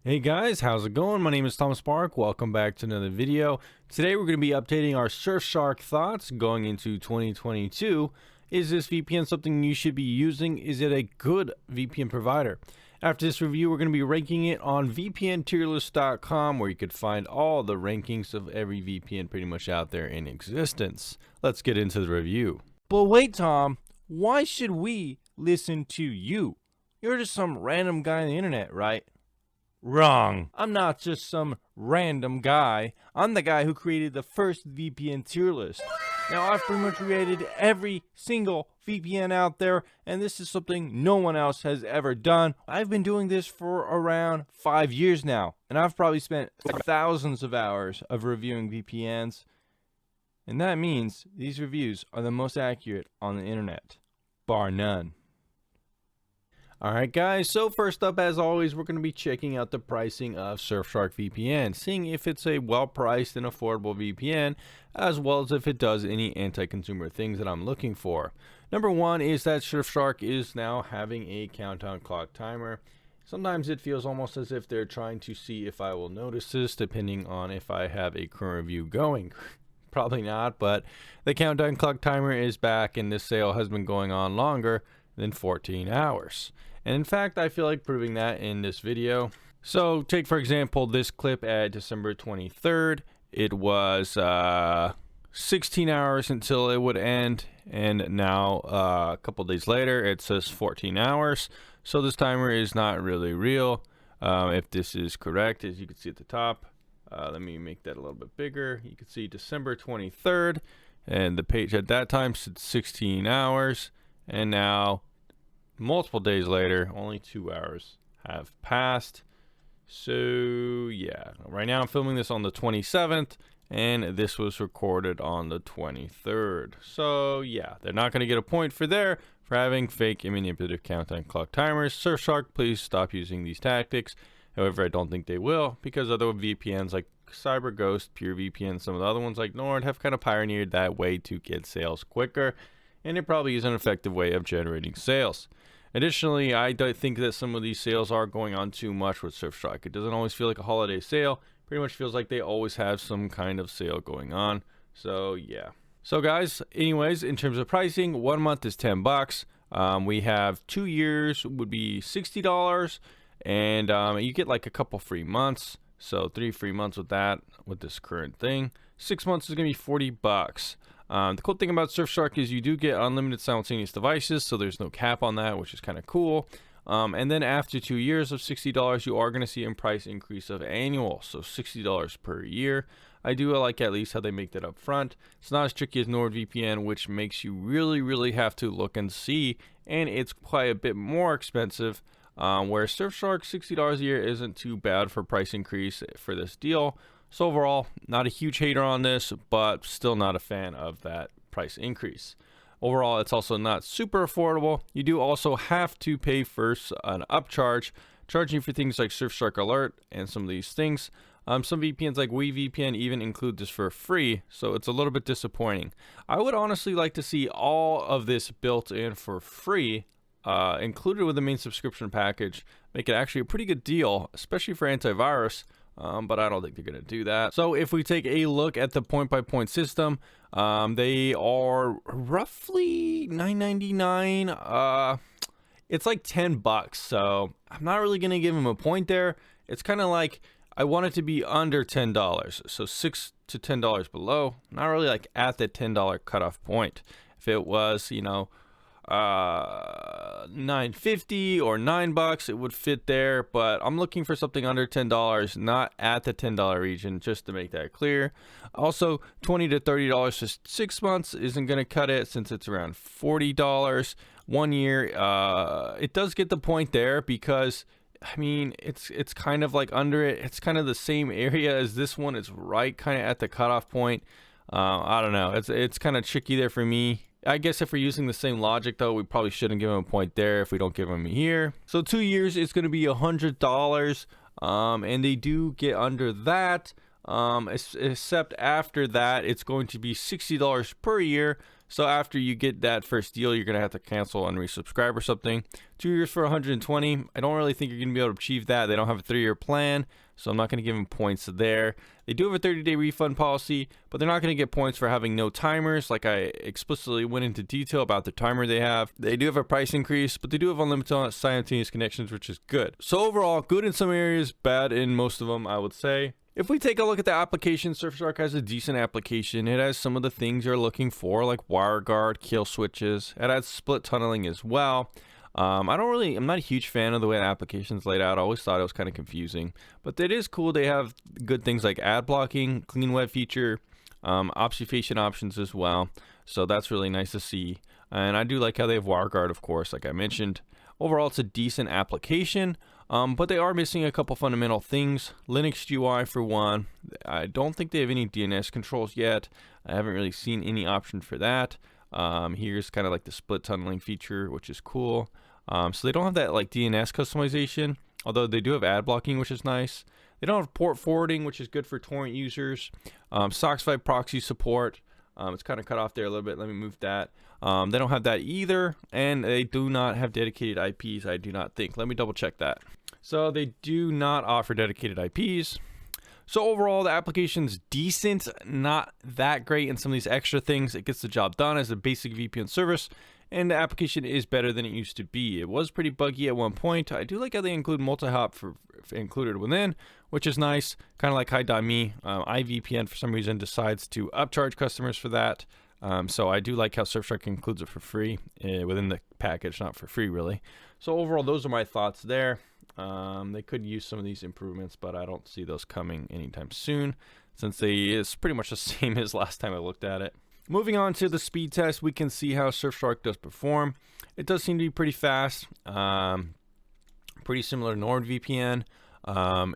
Hey guys, how's it going? My name is Thomas Park. Welcome back to another video. Today we're going to be updating our Surfshark thoughts going into 2022. Is this VPN something you should be using? Is it a good VPN provider? After this review, we're going to be ranking it on VPNtierlist.com, where you could find all the rankings of every VPN pretty much out there in existence. Let's get into the review. But wait, Tom, why should we listen to you? You're just some random guy on the internet, right? Wrong. I'm not just some random guy. I'm the guy who created the first VPN tier list. Now, I've pretty much created every single VPN out there, and this is something no one else has ever done. I've been doing this for around 5 years now, and I've probably spent thousands of hours of reviewing VPNs. And that means these reviews are the most accurate on the internet, bar none. Alright guys, so first up, as always, we're going to be checking out the pricing of Surfshark VPN, seeing if it's a well-priced and affordable VPN, as well as if it does any anti-consumer things that I'm looking for. Number one is that Surfshark is now having a countdown clock timer. Sometimes it feels almost as if they're trying to see if I will notice this, depending on if I have a current review going. Probably not, but the countdown clock timer is back, and this sale has been going on longer than 14 hours. And in fact, I feel like proving that in this video. So take, for example, this clip at December 23rd. It was 16 hours until it would end, and now a couple days later it says 14 hours. So this timer is not really real. If this is correct, as you can see at the top, let me make that a little bit bigger. You can see December 23rd, and the page at that time said 16 hours, and now multiple days later, only 2 hours have passed. So yeah, right now I'm filming this on the 27th, and this was recorded on the 23rd. So yeah, they're not going to get a point for having fake and manipulative countdown clock timers. Surfshark, please stop using these tactics. However, I don't think they will, because other VPNs like CyberGhost, PureVPN, some of the other ones like Nord have kind of pioneered that way to get sales quicker, and it probably is an effective way of generating sales. Additionally, I don't think that some of these sales are going on too much with Surfshark. It doesn't always feel like a holiday sale. Pretty much feels like they always have some kind of sale going on. So yeah. So guys, anyways, in terms of pricing, 1 month is $10. We have 2 years would be $60, and you get like a couple free months. So 3 free months with that, with this current thing. 6 months is gonna be $40. The cool thing about Surfshark is you do get unlimited simultaneous devices, so there's no cap on that, which is kind of cool. And then after 2 years of $60, you are going to see a price increase of annual, so $60 per year. I do like at least how they make that up front. It's not as tricky as NordVPN, which makes you really have to look and see, and it's quite a bit more expensive. Where Surfshark $60 a year isn't too bad for price increase for this deal. So overall, not a huge hater on this, but still not a fan of that price increase. Overall, it's also not super affordable. You do also have to pay first an upcharge, charging for things like Surfshark Alert and some of these things. Some VPNs like VPN even include this for free, so it's a little bit disappointing. I would honestly like to see all of this built in for free, included with the main subscription package. Make it actually a pretty good deal, especially for antivirus. But I don't think they're going to do that. So if we take a look at the point-by-point system, they are roughly $9.99. It's like $10, so I'm not really going to give them a point there. It's kind of like I want it to be under $10, so $6 to $10 below. Not really like at the $10 cutoff point. If it was, you know, $9.50 or $9, it would fit there, but I'm looking for something under $10, not at the $10 region, just to make that clear. Also, $20 to $30 for 6 months isn't going to cut it, since it's around $40 1 year. It does get the point there, because I mean, it's kind of like under it. It's kind of the same area as this one. It's right kind of at the cutoff point. I don't know. It's kind of tricky there for me. I guess if we're using the same logic, though, we probably shouldn't give him a point there if we don't give him here. So 2 years is going to be $100, and they do get under that, except after that, it's going to be $60 per year. So after you get that first deal, you're gonna have to cancel and resubscribe or something. 2 years for 120. I don't really think you're gonna be able to achieve that. They don't have a 3-year plan, so I'm not gonna give them points there. They do have a 30-day refund policy, but they're not gonna get points for having no timers. Like I explicitly went into detail about the timer they have. They do have a price increase, but they do have unlimited simultaneous connections, which is good. So overall, good in some areas, bad in most of them, I would say. If we take a look at the application, Surfshark has a decent application. It has some of the things you're looking for, like WireGuard, kill switches. It has split tunneling as well. I'm not a huge fan of the way the application's laid out. I always thought it was kind of confusing, but it is cool. They have good things like ad blocking, clean web feature, obfuscation options as well. So that's really nice to see. And I do like how they have WireGuard, of course, like I mentioned. Overall, it's a decent application. But they are missing a couple fundamental things. Linux UI for one. I don't think they have any DNS controls yet. I haven't really seen any option for that. Here's kind of like the split tunneling feature, which is cool. So they don't have that like DNS customization, although they do have ad blocking, which is nice. They don't have port forwarding, which is good for torrent users. SOCKS 5 proxy support. It's kind of cut off there a little bit. Let me move that. They don't have that either, and they do not have dedicated IPs, I do not think. Let me double check that. So they do not offer dedicated IPs. So overall, the application's decent, not that great in some of these extra things. It gets the job done as a basic VPN service, and the application is better than it used to be. It was pretty buggy at one point. I do like how they include multi-hop for included within, which is nice. Kind of like Hi.me. iVPN for some reason decides to upcharge customers for that. So I do like how Surfshark includes it for free within the package, not for free really. So overall, those are my thoughts there. They could use some of these improvements, but I don't see those coming anytime soon, since it's pretty much the same as last time I looked at it. Moving on to the speed test, we can see how Surfshark does perform. It does seem to be pretty fast, pretty similar to NordVPN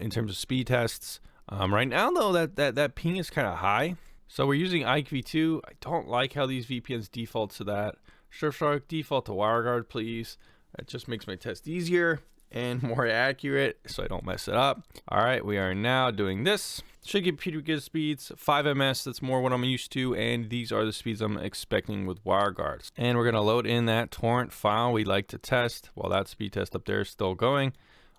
in terms of speed tests. Right now, though, that ping is kind of high. So we're using IKV2. I don't like how these VPNs default to that. Surfshark, default to WireGuard, please. That just makes my test easier and more accurate, so I don't mess it up. All right, we are now doing this. Should get pretty good speeds, 5 ms, that's more what I'm used to, and these are the speeds I'm expecting with WireGuards. And we're gonna load in that torrent file we like to test while that speed test up there is still going.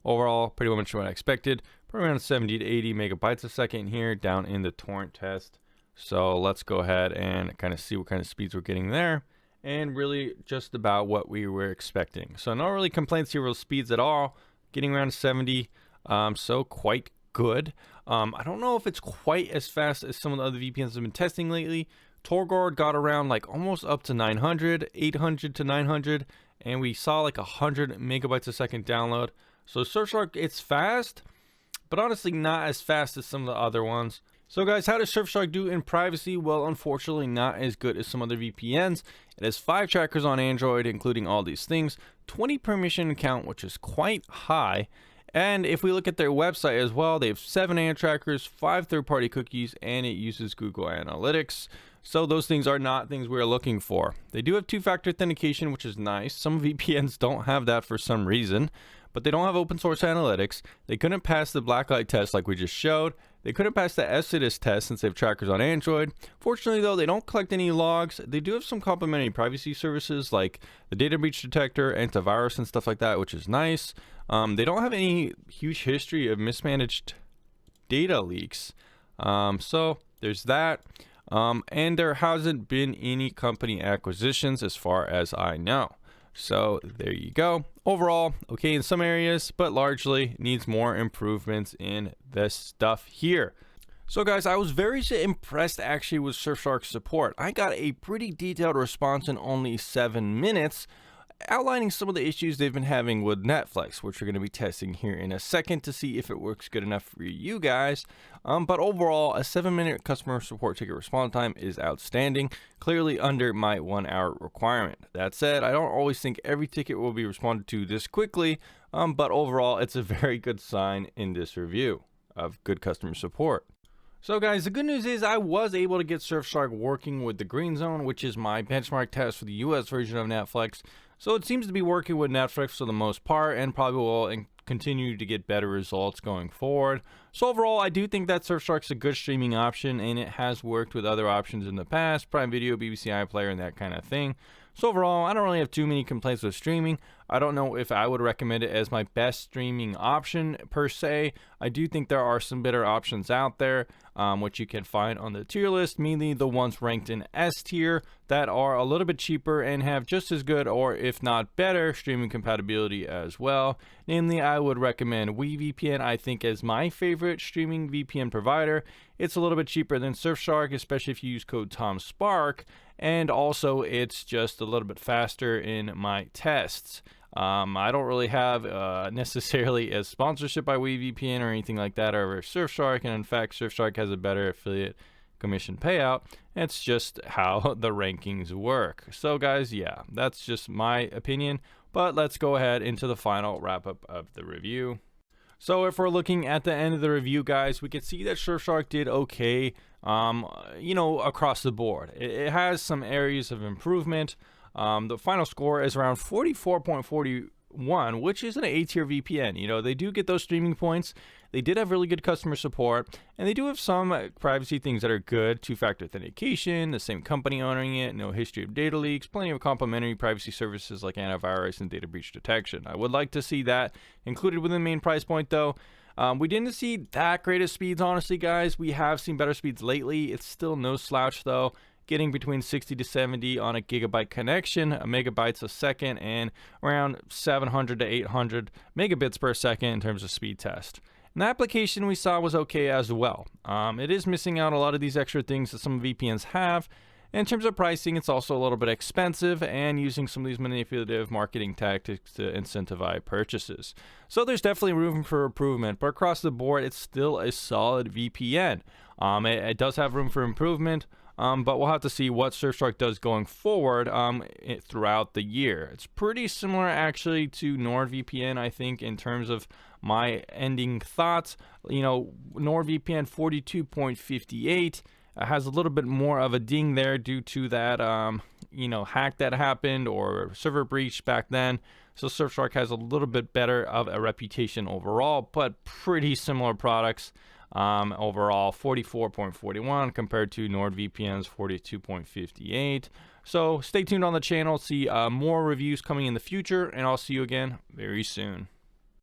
Overall, pretty much what I expected, probably around 70 to 80 megabytes a second here down in the torrent test. So let's go ahead and kind of see what kind of speeds we're getting there. And really just about what we were expecting. So no really complaints here with speeds at all. Getting around 70, so quite good. I don't know if it's quite as fast as some of the other VPNs I've been testing lately. Torguard got around like almost up to 900, 800 to 900, and we saw like 100 megabytes a second download. So Surfshark, it's fast, but honestly not as fast as some of the other ones. So guys, how does Surfshark do in privacy? Well, unfortunately not as good as some other VPNs. It has 5 trackers on Android, including all these things, 20 permission count, which is quite high. And if we look at their website as well, they have 7 ad trackers, 5 third-party cookies, and it uses Google Analytics. So those things are not things we're looking for. They do have 2-factor authentication, which is nice. Some VPNs don't have that for some reason, but they don't have open source analytics. They couldn't pass the blacklight test like we just showed. They couldn't pass the Exodus test since they have trackers on Android. Fortunately, though, they don't collect any logs. They do have some complementary privacy services like the data breach detector, antivirus, and stuff like that, which is nice. They don't have any huge history of mismanaged data leaks. So there's that. And there hasn't been any company acquisitions as far as I know. So there you go. Overall, okay in some areas, but largely needs more improvements in this stuff here. So guys, I was very impressed actually with Surfshark's support. I got a pretty detailed response in only 7 minutes, outlining some of the issues they've been having with Netflix, which we're going to be testing here in a second to see if it works good enough for you guys. But overall, a 7-minute customer support ticket response time is outstanding, clearly under my 1-hour requirement. That said, I don't always think every ticket will be responded to this quickly, but overall, it's a very good sign in this review of good customer support. So guys, the good news is I was able to get Surfshark working with the green zone, which is my benchmark test for the US version of Netflix. So it seems to be working with Netflix for the most part, and probably will continue to get better results going forward. So overall, I do think that Surfshark's a good streaming option, and it has worked with other options in the past, Prime Video, BBC iPlayer, and that kind of thing. So overall, I don't really have too many complaints with streaming. I don't know if I would recommend it as my best streaming option per se. I do think there are some better options out there, which you can find on the tier list, mainly the ones ranked in S tier that are a little bit cheaper and have just as good, or if not better, streaming compatibility as well. Namely, I would recommend VPN, I think, as my favorite streaming VPN provider. It's a little bit cheaper than Surfshark, especially if you use code TOMSPARK, and also it's just a little bit faster in my tests. I don't really have necessarily a sponsorship by VPN or anything like that over Surfshark, and in fact, Surfshark has a better affiliate commission payout. It's just how the rankings work. So guys, yeah, that's just my opinion, but let's go ahead into the final wrap up of the review. So if we're looking at the end of the review, guys, we can see that Surfshark did okay, across the board. It has some areas of improvement. The final score is around 44.41, which is an A-tier VPN. They do get those streaming points. They did have really good customer support, and they do have some privacy things that are good. Two-factor authentication, the same company owning it, no history of data leaks, plenty of complementary privacy services like antivirus and data breach detection. I would like to see that included within the main price point, though. We didn't see that great of speeds, honestly, guys. We have seen better speeds lately. It's still no slouch, though. Getting between 60 to 70 on a gigabyte connection, megabytes a second, and around 700 to 800 megabits per second in terms of speed test. And the application we saw was okay as well. It is missing out a lot of these extra things that some VPNs have. And in terms of pricing, it's also a little bit expensive and using some of these manipulative marketing tactics to incentivize purchases. So there's definitely room for improvement, but across the board, it's still a solid VPN. It does have room for improvement. But we'll have to see what Surfshark does going forward throughout the year. It's pretty similar actually to NordVPN, I think, in terms of my ending thoughts. NordVPN 42.58 has a little bit more of a ding there due to that, hack that happened or server breach back then. So Surfshark has a little bit better of a reputation overall, but pretty similar products. Overall 44.41 compared to NordVPN's 42.58. So stay tuned on the channel, see more reviews coming in the future, and I'll see you again very soon.